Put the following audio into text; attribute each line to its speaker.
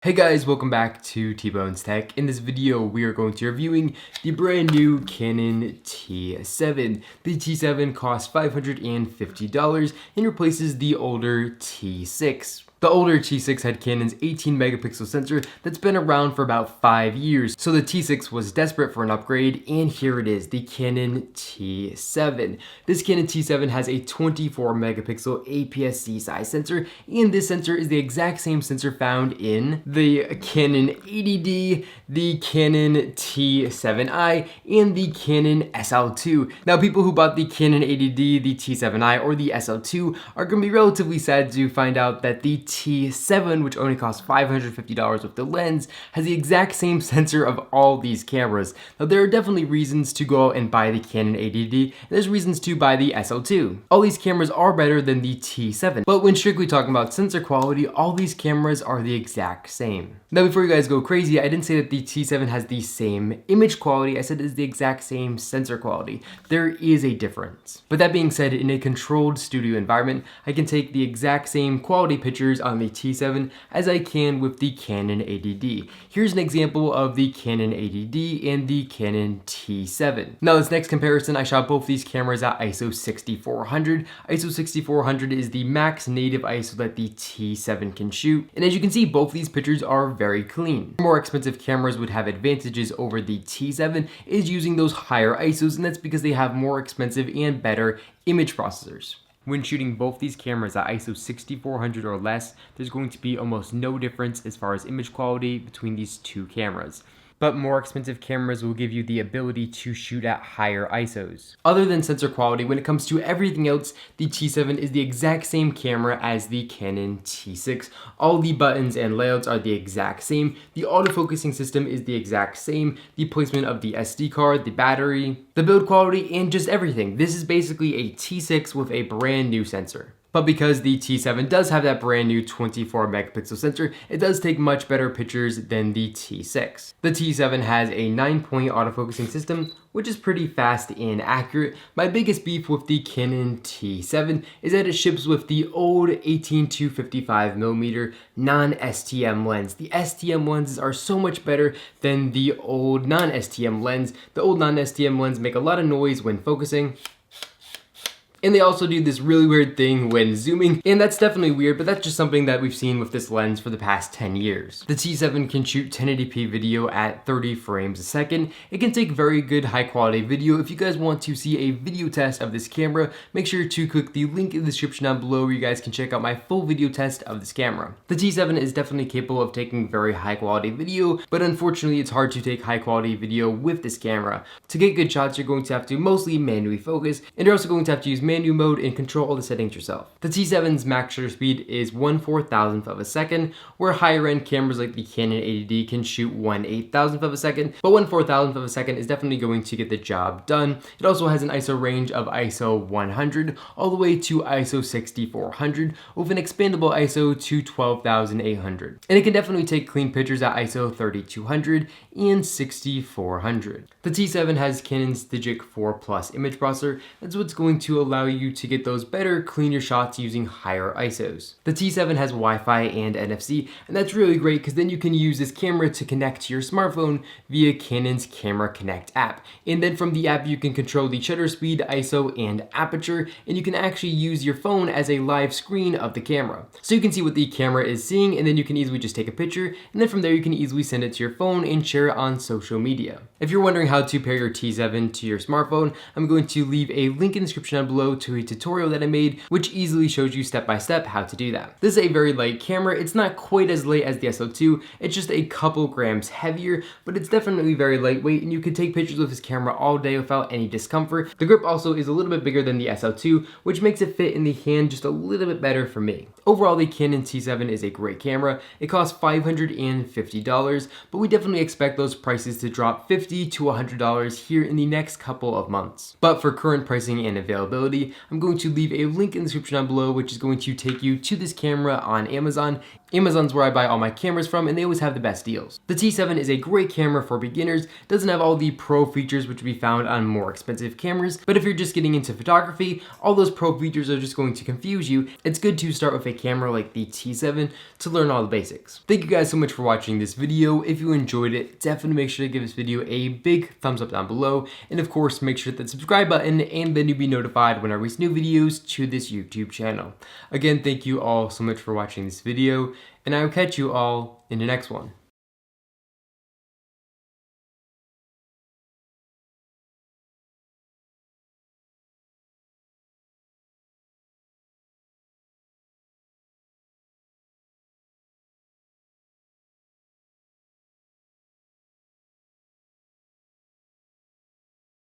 Speaker 1: Hey guys, welcome back to T-Bones Tech. In this video, we are going to be reviewing the brand new Canon T7. The T7 costs $550 and replaces the older T6. The older T6 had Canon's 18 megapixel sensor that's been around for about 5 years, so the T6 was desperate for an upgrade, and here it is, the Canon T7. This Canon T7 has a 24 megapixel APS-C size sensor, and this sensor is the exact same sensor found in the Canon 80D, the Canon T7i, and the Canon SL2. Now, people who bought the Canon 80D, the T7i, or the SL2 are going to be relatively sad to find out that the T7, which only costs $550 with the lens, has the exact same sensor of all these cameras. Now, there are definitely reasons to go out and buy the Canon 80D, and there's reasons to buy the SL2. All these cameras are better than the T7, but when strictly talking about sensor quality, all these cameras are the exact same. Now, before you guys go crazy, I didn't say that the T7 has the same image quality, I said it's the exact same sensor quality. There is a difference. But that being said, in a controlled studio environment, I can take the exact same quality pictures on the T7 as I can with the Canon 80D. Here's an example of the Canon 80D and the Canon T7. Now, this next comparison, I shot both these cameras at ISO 6400. ISO 6400 is the max native ISO that the T7 can shoot. And as you can see, both these pictures are very clean. More expensive cameras would have advantages over the T7 is using those higher ISOs, and that's because they have more expensive and better image processors. When shooting both these cameras at ISO 6400 or less, there's going to be almost no difference as far as image quality between these two cameras. But more expensive cameras will give you the ability to shoot at higher ISOs. Other than sensor quality, when it comes to everything else, the T7 is the exact same camera as the Canon T6. All the buttons and layouts are the exact same. The autofocusing system is the exact same. The placement of the SD card, the battery, the build quality, and just everything. This is basically a T6 with a brand new sensor. But because the T7 does have that brand new 24 megapixel sensor, it does take much better pictures than the T6. The T7 has a 9-point autofocusing system, which is pretty fast and accurate. My biggest beef with the Canon T7 is that it ships with the old 18-55mm non-STM lens. The STM lenses are so much better than the old non-STM lens. The old non-STM lens make a lot of noise when focusing, and they also do this really weird thing when zooming, and that's definitely weird, but that's just something that we've seen with this lens for the past 10 years. The T7 can shoot 1080p video at 30 frames a second. It can take very good high quality video. If you guys want to see a video test of this camera, make sure to click the link in the description down below where you guys can check out my full video test of this camera. The T7 is definitely capable of taking very high quality video, but unfortunately it's hard to take high quality video with this camera. To get good shots, you're going to have to mostly manually focus, and you're also going to have to use manual mode and control all the settings yourself. The T7's max shutter speed is 1/4000th of a second, where higher end cameras like the Canon 80D can shoot 1/8000th of a second, but 1/4000th of a second is definitely going to get the job done. It also has an ISO range of ISO 100 all the way to ISO 6400 with an expandable ISO to 12800. And it can definitely take clean pictures at ISO 3200 and 6400. The T7 has Canon's Digic 4 Plus image processor. That's what's going to allow you to get those better, cleaner shots using higher ISOs. The T7 has Wi-Fi and NFC, and that's really great because then you can use this camera to connect to your smartphone via Canon's Camera Connect app. And then from the app, you can control the shutter speed, ISO, and aperture, and you can actually use your phone as a live screen of the camera. So you can see what the camera is seeing, and then you can easily just take a picture, and then from there you can easily send it to your phone and share it on social media. If you're wondering how to pair your T7 to your smartphone, I'm going to leave a link in the description down below to a tutorial that I made, which easily shows you step by step how to do that. This is a very light camera. It's not quite as light as the SL2. It's just a couple grams heavier, but it's definitely very lightweight, and you can take pictures with this camera all day without any discomfort. The grip also is a little bit bigger than the SL2, which makes it fit in the hand just a little bit better for me. Overall, the Canon T7 is a great camera. It costs $550, but we definitely expect those prices to drop $50 to $100 here in the next couple of months. But for current pricing and availability, quality, I'm going to leave a link in the description down below, which is going to take you to this camera on Amazon. Amazon's where I buy all my cameras from, and they always have the best deals. The T7 is a great camera for beginners. It doesn't have all the pro features which would be found on more expensive cameras, but if you're just getting into photography, all those pro features are just going to confuse you. It's good to start with a camera like the T7 to learn all the basics. Thank you guys so much for watching this video. If you enjoyed it, definitely make sure to give this video a big thumbs up down below, and of course make sure to hit that subscribe button, and then you'll be notified when I release new videos to this YouTube channel. Again, thank you all so much for watching this video, and I will catch you all in the next one.